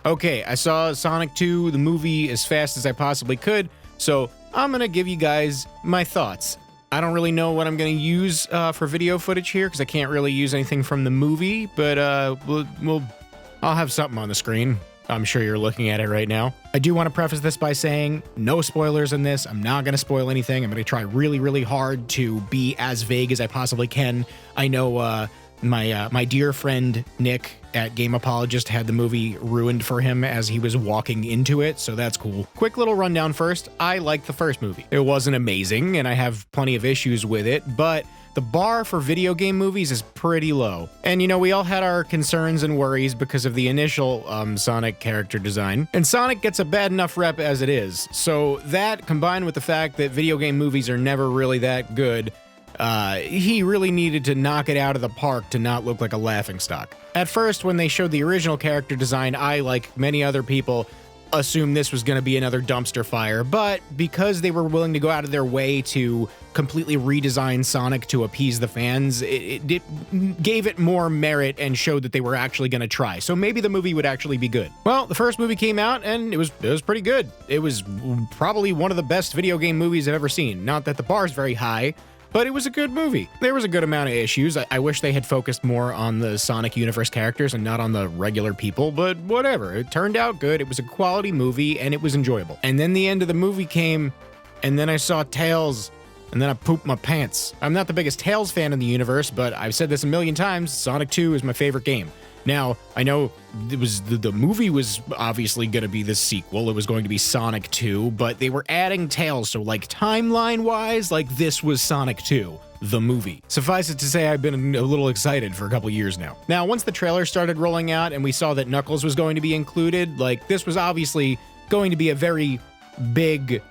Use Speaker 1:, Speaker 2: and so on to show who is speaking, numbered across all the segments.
Speaker 1: Okay, I saw Sonic 2, the movie, as fast as I possibly could, so I'm gonna give you guys my thoughts. I don't really know what I'm gonna use for video footage here, because I can't really use anything from the movie, but I'll have something on the screen. I'm sure you're looking at it right now. I do want to preface this by saying no spoilers in this. I'm not going to spoil anything. I'm going to try really, really hard to be as vague as I possibly can. I know my dear friend Nick at Game Apologist had the movie ruined for him as he was walking into it, so that's cool. Quick little rundown first. I liked the first movie. It wasn't amazing, and I have plenty of issues with it, but the bar for video game movies is pretty low. And we all had our concerns and worries because of the initial Sonic character design. And Sonic gets a bad enough rep as it is. So that, combined with the fact that video game movies are never really that good, he really needed to knock it out of the park to not look like a laughingstock. At first, when they showed the original character design, I, like many other people, assumed this was going to be another dumpster fire, but because they were willing to go out of their way to completely redesign Sonic to appease the fans, it gave it more merit and showed that they were actually going to try. So maybe the movie would actually be good. Well, the first movie came out and it was pretty good. It was probably one of the best video game movies I've ever seen. Not that the bar's very high, but it was a good movie. There was a good amount of issues. I wish they had focused more on the Sonic universe characters and not on the regular people, but whatever. It turned out good. It was a quality movie and it was enjoyable. And then the end of the movie came, and then I saw Tails, and then I pooped my pants. I'm not the biggest Tails fan in the universe, but I've said this a million times, Sonic 2 is my favorite game. Now, I know it was the movie was obviously going to be the sequel. It was going to be Sonic 2, but they were adding Tails, so like timeline-wise, like this was Sonic 2, the movie. Suffice it to say, I've been a little excited for a couple years now. Now, once the trailer started rolling out and we saw that Knuckles was going to be included, like this was obviously going to be a very big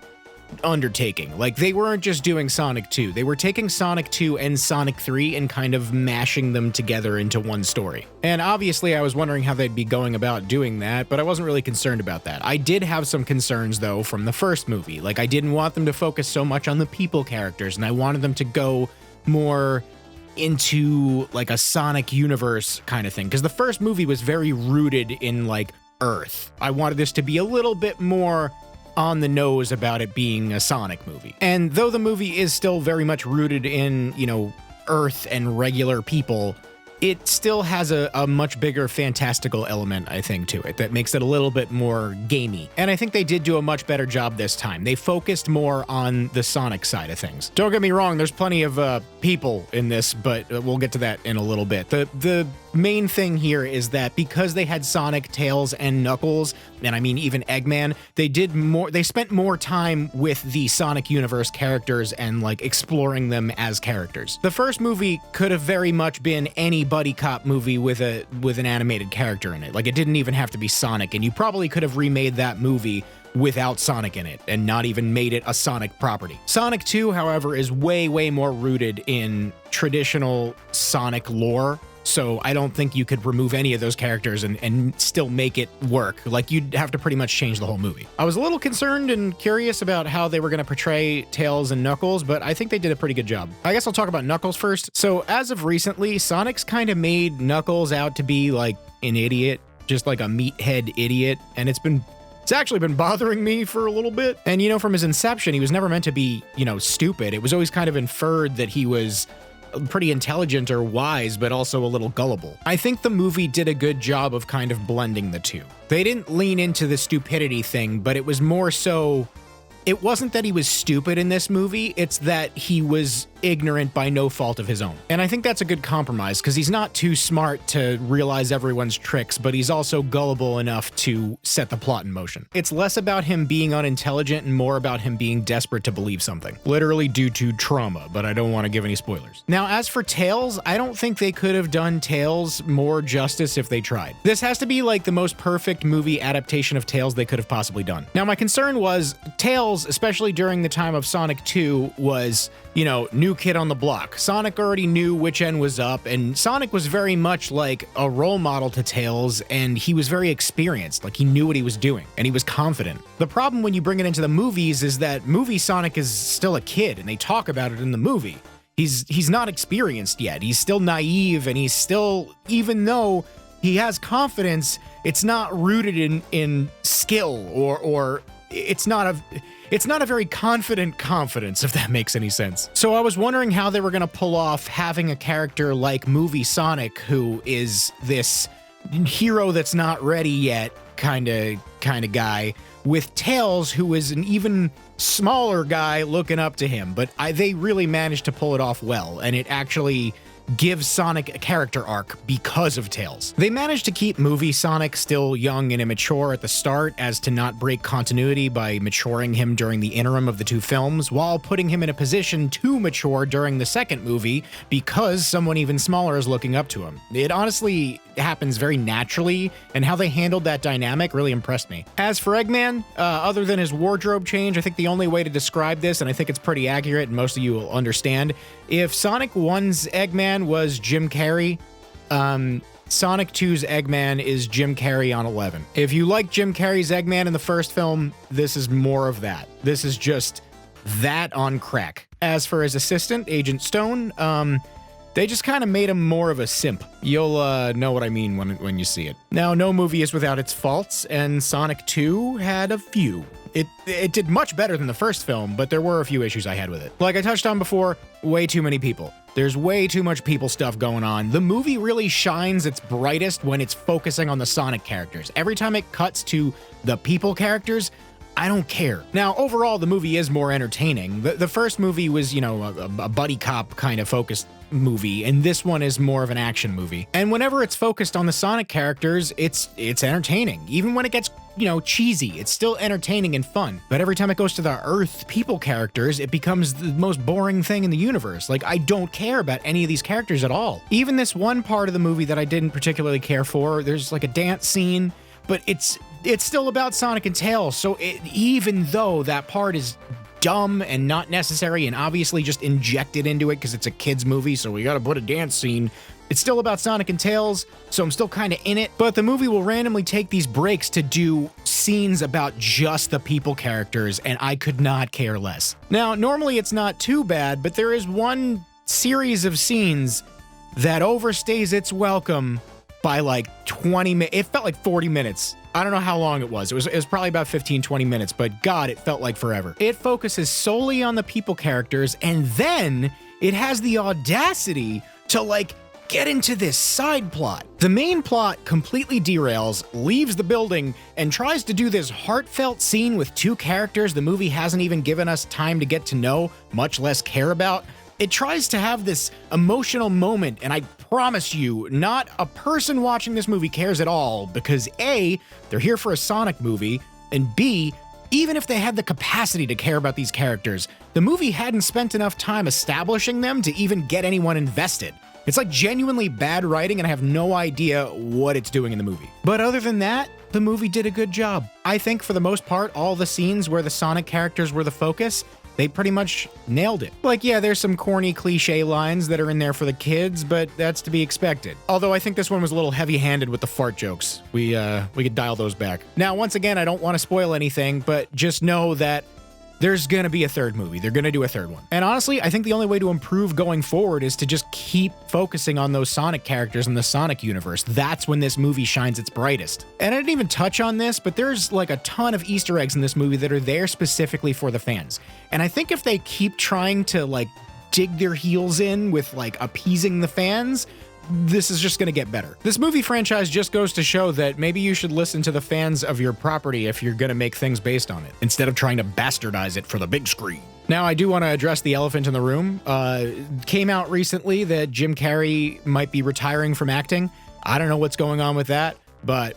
Speaker 1: undertaking. Like, they weren't just doing Sonic 2. They were taking Sonic 2 and Sonic 3 and kind of mashing them together into one story. And obviously, I was wondering how they'd be going about doing that, but I wasn't really concerned about that. I did have some concerns, though, from the first movie. Like, I didn't want them to focus so much on the people characters, and I wanted them to go more into, like, a Sonic universe kind of thing, because the first movie was very rooted in, like, Earth. I wanted this to be a little bit more on the nose about it being a Sonic movie. And though the movie is still very much rooted in, Earth and regular people, it still has a much bigger fantastical element, I think, to it that makes it a little bit more gamey. And I think they did do a much better job this time. They focused more on the Sonic side of things. Don't get me wrong, there's plenty of people in this, but we'll get to that in a little bit. The main thing here is that because they had Sonic, Tails, and Knuckles, and I mean even Eggman, they spent more time with the Sonic universe characters and like exploring them as characters. The first movie could have very much been any buddy cop movie with an animated character in it. Like, it didn't even have to be Sonic, and you probably could have remade that movie without Sonic in it and not even made it a Sonic property. Sonic 2, however, is way, way more rooted in traditional Sonic lore. So I don't think you could remove any of those characters and still make it work. Like, you'd have to pretty much change the whole movie. I was a little concerned and curious about how they were going to portray Tails and Knuckles, but I think they did a pretty good job. I guess I'll talk about Knuckles first. So as of recently, Sonic's kind of made Knuckles out to be like an idiot, just like a meathead idiot, and it's actually been bothering me for a little bit. And from his inception, he was never meant to be, stupid. It was always kind of inferred that he was pretty intelligent or wise, but also a little gullible. I think the movie did a good job of kind of blending the two. They didn't lean into the stupidity thing, but it was more so, it wasn't that he was stupid in this movie, it's that he was ignorant by no fault of his own. And I think that's a good compromise, because he's not too smart to realize everyone's tricks, but he's also gullible enough to set the plot in motion. It's less about him being unintelligent and more about him being desperate to believe something. Literally due to trauma, but I don't want to give any spoilers. Now, as for Tails, I don't think they could have done Tails more justice if they tried. This has to be like the most perfect movie adaptation of Tails they could have possibly done. Now, my concern was Tails, especially during the time of Sonic 2, was, new kid on the block. Sonic already knew which end was up, and Sonic was very much like a role model to Tails, and he was very experienced. Like, he knew what he was doing, and he was confident. The problem when you bring it into the movies is that movie Sonic is still a kid, and they talk about it in the movie. He's not experienced yet. He's still naive, and he's still, even though he has confidence, it's not rooted in skill or it's not a very confident confidence, if that makes any sense. So I was wondering how they were going to pull off having a character like Movie Sonic, who is this hero that's not ready yet kind of guy, with Tails, who is an even smaller guy looking up to him. But they really managed to pull it off well, and it actually gives Sonic a character arc because of Tails. They managed to keep Movie Sonic still young and immature at the start as to not break continuity by maturing him during the interim of the two films, while putting him in a position to mature during the second movie because someone even smaller is looking up to him. It honestly happens very naturally, and how they handled that dynamic really impressed me. As for Eggman, other than his wardrobe change, I think the only way to describe this, and I think it's pretty accurate and most of you will understand, if Sonic 1's Eggman was Jim Carrey, Sonic 2's Eggman is Jim Carrey on 11. If you like Jim Carrey's Eggman in the first film, this is more of that. This is just that on crack. As for his assistant, Agent Stone, they just kind of made him more of a simp. You'll know what I mean when you see it. Now, no movie is without its faults, and Sonic 2 had a few. It did much better than the first film, but there were a few issues I had with it. Like I touched on before, way too many people. There's way too much people stuff going on. The movie really shines its brightest when it's focusing on the Sonic characters. Every time it cuts to the people characters, I don't care. Now, overall, the movie is more entertaining. The first movie was, you know, a buddy cop kind of focused movie, and this one is more of an action movie. And whenever it's focused on the Sonic characters, it's entertaining. Even when it gets, you know, cheesy, it's still entertaining and fun. But every time it goes to the Earth people characters, it becomes the most boring thing in the universe. Like, I don't care about any of these characters at all. Even this one part of the movie that I didn't particularly care for, there's like a dance scene, but it's still about Sonic and Tails, so even though that part is dumb and not necessary and obviously just injected into it because it's a kid's movie, so we gotta put a dance scene, it's still about Sonic and Tails, so I'm still kind of in it. But the movie will randomly take these breaks to do scenes about just the people characters, and I could not care less. Now, normally it's not too bad, but there is one series of scenes that overstays its welcome by like 20 minutes. It felt like 40 minutes. I don't know how long it was. It was probably about 15, 20 minutes, but God, it felt like forever. It focuses solely on the people characters, and then it has the audacity to like get into this side plot. The main plot completely derails, leaves the building, and tries to do this heartfelt scene with two characters the movie hasn't even given us time to get to know, much less care about. It tries to have this emotional moment, and I promise you, not a person watching this movie cares at all, because A, they're here for a Sonic movie, and B, even if they had the capacity to care about these characters, the movie hadn't spent enough time establishing them to even get anyone invested. It's like genuinely bad writing, and I have no idea what it's doing in the movie. But other than that, the movie did a good job. I think for the most part, all the scenes where the Sonic characters were the focus, they pretty much nailed it. Like, yeah, there's some corny cliche lines that are in there for the kids, but that's to be expected. Although I think this one was a little heavy-handed with the fart jokes. We could dial those back. Now, once again, I don't want to spoil anything, but just know that there's gonna be a third movie. They're gonna do a third one. And honestly, I think the only way to improve going forward is to just keep focusing on those Sonic characters in the Sonic universe. That's when this movie shines its brightest. And I didn't even touch on this, but there's like a ton of Easter eggs in this movie that are there specifically for the fans. And I think if they keep trying to like dig their heels in with like appeasing the fans, this is just gonna get better. This movie franchise just goes to show that maybe you should listen to the fans of your property if you're gonna make things based on it, instead of trying to bastardize it for the big screen. Now, I do want to address the elephant in the room. Came out recently that Jim Carrey might be retiring from acting. I don't know what's going on with that, but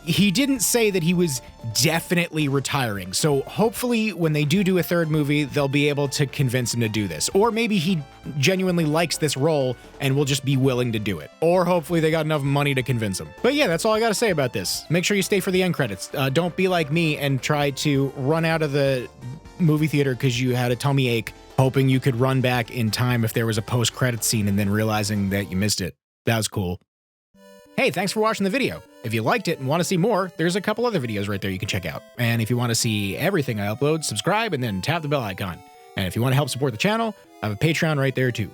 Speaker 1: he didn't say that he was definitely retiring. So hopefully when they do a third movie, they'll be able to convince him to do this. Or maybe he genuinely likes this role and will just be willing to do it. Or hopefully they got enough money to convince him. But yeah, that's all I gotta say about this. Make sure you stay for the end credits. Don't be like me and try to run out of the movie theater because you had a tummy ache, hoping you could run back in time if there was a post-credits scene and then realizing that you missed it. That was cool. Hey, thanks for watching the video. If you liked it and want to see more, there's a couple other videos right there you can check out. And if you want to see everything I upload, subscribe and then tap the bell icon. And if you want to help support the channel, I have a Patreon right there too.